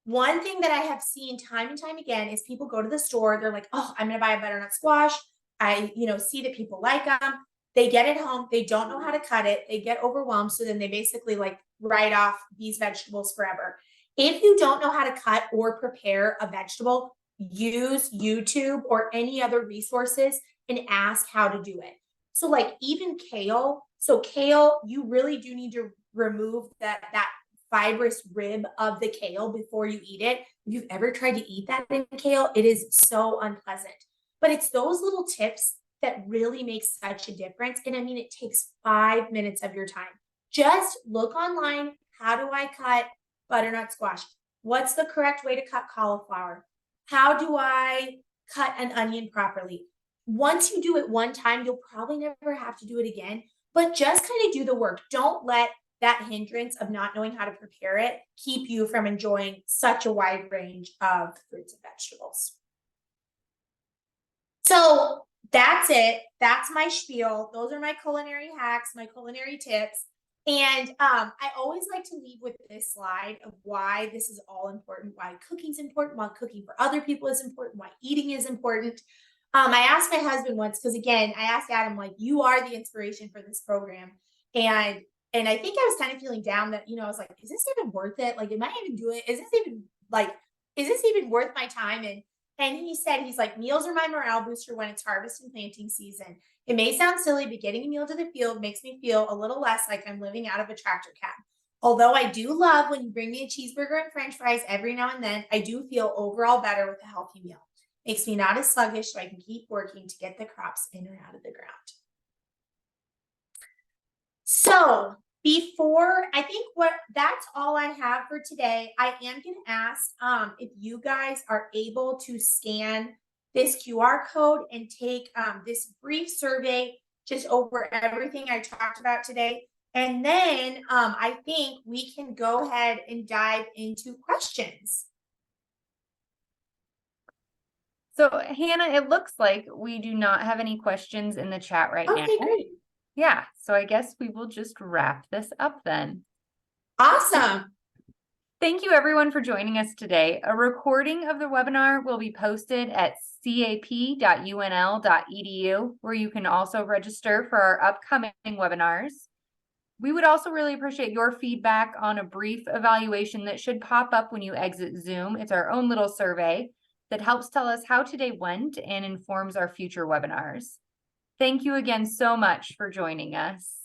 one thing that I have seen time and time again is people go to the store, they're like, oh, I'm gonna buy a butternut squash. I, see that people like them. They get it home, they don't know how to cut it, they get overwhelmed, so then they basically like write off these vegetables forever. If you don't know how to cut or prepare a vegetable, use YouTube or any other resources and ask how to do it. So like even kale, you really do need to remove that fibrous rib of the kale before you eat it. If you've ever tried to eat that in kale, it is so unpleasant. But it's those little tips that really make such a difference. And I mean, it takes 5 minutes of your time. Just look online. How do I cut butternut squash? What's the correct way to cut cauliflower? How do I cut an onion properly? Once you do it one time, you'll probably never have to do it again, but just kind of do the work. Don't let that hindrance of not knowing how to prepare it keep you from enjoying such a wide range of fruits and vegetables. So that's it. That's my spiel. Those are my culinary hacks, my culinary tips. And I always like to leave with this slide of why this is all important, why cooking is important, why cooking for other people is important, why eating is important. I asked my husband once, because again, I asked Adam, like, you are the inspiration for this program. And I think I was kind of feeling down that, I was like, is this even worth it? Like, am I even doing it? Is this even worth my time? And he said, he's like, meals are my morale booster when it's harvest and planting season. It may sound silly, but getting a meal to the field makes me feel a little less like I'm living out of a tractor cab. Although I do love when you bring me a cheeseburger and french fries every now and then, I do feel overall better with a healthy meal. Makes me not as sluggish, so I can keep working to get the crops in or out of the ground. So I think that's all I have for today. I am going to ask if you guys are able to scan this QR code and take this brief survey just over everything I talked about today. And then I think we can go ahead and dive into questions. So Hannah, it looks like we do not have any questions in the chat right now. Okay, great. Yeah, so I guess we will just wrap this up then. Awesome. Thank you everyone for joining us today. A recording of the webinar will be posted at cap.unl.edu, where you can also register for our upcoming webinars. We would also really appreciate your feedback on a brief evaluation that should pop up when you exit Zoom. It's our own little survey that helps tell us how today went and informs our future webinars. Thank you again so much for joining us.